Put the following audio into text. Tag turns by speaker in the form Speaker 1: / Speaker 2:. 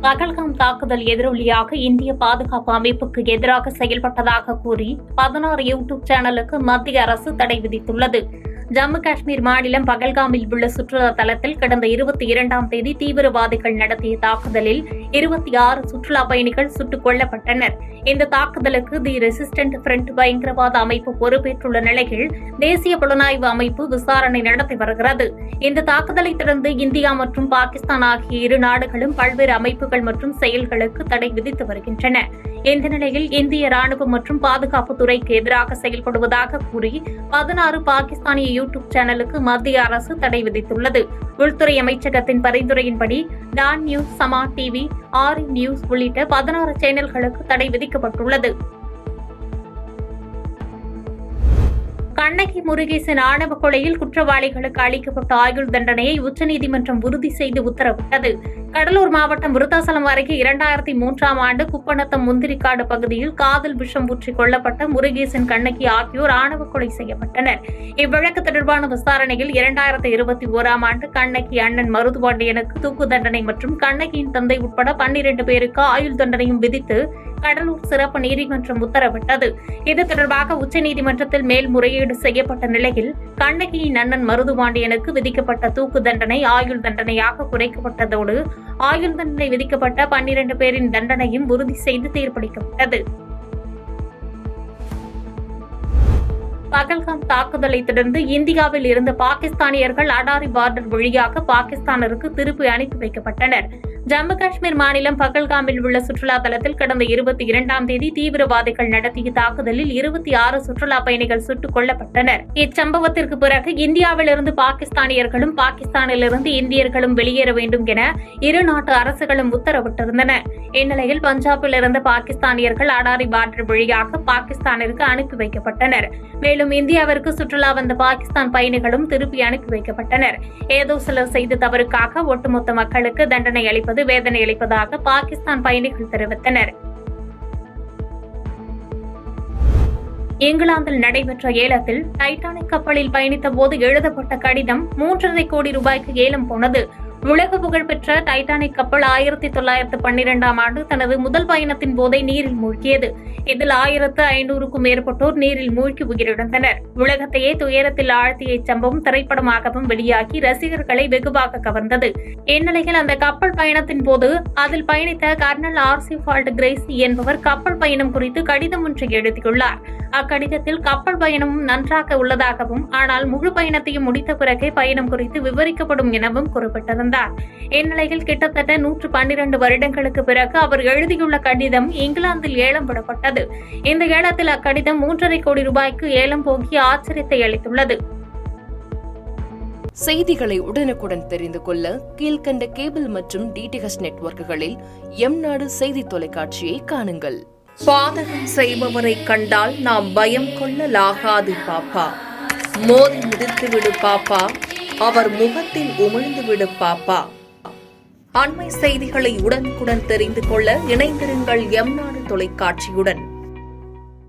Speaker 1: பகல்காம் தாக்குதல் எதிரொலியாக இந்திய பாதுகாப்பு அமைப்புக்கு எதிராக செயல்பட்டதாக கூறி 16 யூடியூப் சேனலுக்கு மத்திய அரசு தடை விதித்துள்ளது. ஜம்மு காஷ்மீர் மாநிலம் பகல்காமில் உள்ள சுற்றுலா தலத்தில் கடந்த 22ஆம் தேதி தீவிரவாதிகள் நடத்திய தாக்குதலில் 26 சுற்றுலா பயணிகள் சுட்டுக் கொல்லப்பட்டனர். இந்த தாக்குதலுக்கு தி ரெசிஸ்டன்ட் ஃப்ரண்ட் பயங்கரவாத அமைப்பு பொறுப்பேற்றுள்ள நிலையில் தேசிய புலனாய்வு அமைப்பு விசாரணை நடத்தி வருகிறது. இந்த தாக்குதலை தொடர்ந்து இந்தியா மற்றும் பாகிஸ்தான் ஆகிய இரு நாடுகளும் பல்வேறு அமைப்புகள் மற்றும் செயல்களுக்கு தடை விதித்து வருகின்றன. இந்த நிலையில் இந்திய ராணுவம் மற்றும் பாதுகாப்பு துறைக்கு எதிராக செயல்படுவதாக கூறி 16 பாகிஸ்தானிய யூடியூப் சேனலுக்கு மத்திய அரசு தடை விதித்துள்ளது. உள்துறை அமைச்சகத்தின் பரிந்துரையின்படி டான் நியூஸ், சமா டிவி, ஆரி நியூஸ் உள்ளிட்ட 16 சேனல்களுக்கு தடை விதிக்கப்பட்டுள்ளது. கண்ணகி முருகேசன் ஆணவ கொலையில் குற்றவாளிகளுக்கு அளிக்கப்பட்ட ஆயுள் தண்டனையை உச்சநீதிமன்றம் உறுதி செய்து உத்தரவிட்டது. கடலூர் மாவட்டம் விருத்தாசலம் அருகே 2003ஆம் ஆண்டு குப்பநத்தம் முந்திரிக்காடு பகுதியில் காதல் விஷம் ஊற்றி கொல்லப்பட்ட முருகேசன், கண்ணகி ஆகியோர் ஆணவ கொலை செய்யப்பட்டனர். இவ்வழக்கு தொடர்பான விசாரணையில் 2021ஆம் ஆண்டு கண்ணகி அண்ணன் மருதுபாண்டியனுக்கு தூக்கு தண்டனை மற்றும் கண்ணகியின் தந்தை உட்பட 12 பேருக்கு ஆயுள் தண்டனையும் விதித்து கடலூர் சிறப்பு நீதிமன்றம் உத்தரவிட்டது. இது தொடர்பாக உச்சநீதிமன்றத்தில் மேல்முறையீடு செய்யப்பட்ட நிலையில் கண்ணகியின் அண்ணன் மருதுபாண்டியனுக்கு விதிக்கப்பட்ட தூக்கு தண்டனை ஆயுள் தண்டனையாக குறைக்கப்பட்டதோடு ஆயுள் தண்டனை விதிக்கப்பட்ட 12 பேரின் தண்டனையும் உறுதி செய்து தீர்ப்பளிக்கப்பட்டது. பகல்காம் தாக்குதலை தொடர்ந்து இந்தியாவில் இருந்த பாகிஸ்தானியர்கள் அடாரி பார்டர் வழியாக பாகிஸ்தானிற்கு திருப்பி அனுப்பி வைக்கப்பட்டனர். ஜம்மு காஷ்மீர் மாநிலம் பகல்காமில் உள்ள சுற்றுலா தலத்தில் கடந்த 22ஆம் தேதி தீவிரவாதிகள் நடத்திய தாக்குதலில் 26 சுற்றுலா பயணிகள் சுட்டுக் கொல்லப்பட்டனர். இச்சம்பவத்திற்கு பிறகு இந்தியாவிலிருந்து பாகிஸ்தானியர்களும் பாகிஸ்தானிலிருந்து இந்தியர்களும் வெளியேற வேண்டும் என இரு நாட்டு அரசுகளும் உத்தரவிட்டிருந்தன. இந்நிலையில் பஞ்சாபில் இருந்த பாகிஸ்தானியர்கள் அடாரி பார்டர் வழியாக பாகிஸ்தானிற்கு அனுப்பி வைக்கப்பட்டனர். மேலும் இந்தியாவிற்கு சுற்றுலா வந்த பாகிஸ்தான் பயணிகளும் திருப்பி அனுப்பி வைக்கப்பட்டனர். ஏதோ சிலர் செய்த தவறுக்காக ஒட்டுமொத்த மக்களுக்கு தண்டனை அளிப்பது வேதனை அளிப்பதாக பாகிஸ்தான் பயணிகள் தெரிவித்தனர். இங்கிலாந்தில் நடைபெற்ற ஏலத்தில் டைட்டானிக் கப்பலில் பயணித்த போது எழுதப்பட்ட கடிதம் 3.5 கோடி ரூபாய்க்கு ஏலம் போனது. உலக புகழ்பெற்ற டைட்டானிக் கப்பல் 1912ஆம் ஆண்டு தனது முதல் பயணத்தின் போதே நீரில் மூழ்கியது. இதில் 1500க்கும் மேற்பட்டோர் நீரில் மூழ்கி உயிரிழந்தனர். உலகத்தையே துயரத்தில் ஆழ்த்திய இச்சம்பவம் திரைப்படமாகவும் வெளியாகி ரசிகர்களை வெகுவாக கவர்ந்தது. இந்நிலையில் அந்த கப்பல் பயணத்தின் போது அதில் பயணித்த கர்னல் ஆர்சிபால்ட் கிரேசி என்பவர் கப்பல் பயணம் குறித்து கடிதம் ஒன்றை எழுதியுள்ளார். அக்கடிதத்தில் கப்பல் பயணமும் நன்றாக உள்ளதாகவும் ஆனால் முழு பயணத்தையும் முடித்த பிறகே பயணம் குறித்து விவரிக்கப்படும் எனவும் குறிப்பிட்டிருந்தார். இந்நிலையில் கிட்டத்தட்ட 112 வருடங்களுக்கு பிறகு அவர் எழுதியுள்ள கடிதம் இங்கிலாந்தில் ஏலம் விடப்பட்டது. இந்த ஏலத்தில் அக்கடிதம் 3.5 கோடி ரூபாய்க்கு ஏலம் போகி ஆச்சரியத்தை அளித்துள்ளது.
Speaker 2: செய்திகளை உடனுக்குடன் தெரிந்து கொள்ள கீழ்கண்ட கேபிள் மற்றும் டிடிஎச் நெட்வொர்க்குகளில் எம்நாடு செய்தி தொலைக்காட்சியை காணுங்கள்.
Speaker 3: பாதகம் செய்பவரை கண்டால் நாம் பயம் கொள்ளலாகாது பாப்பா. மோதி மிதித்துவிடு பாப்பா, அவர் முகத்தில் உமிழ்ந்துவிடு பாப்பா. அண்மை செய்திகளை உடனுக்குடன் தெரிந்து கொள்ள இணைந்திருங்கள் எம்நாடு தொலைக்காட்சியுடன்.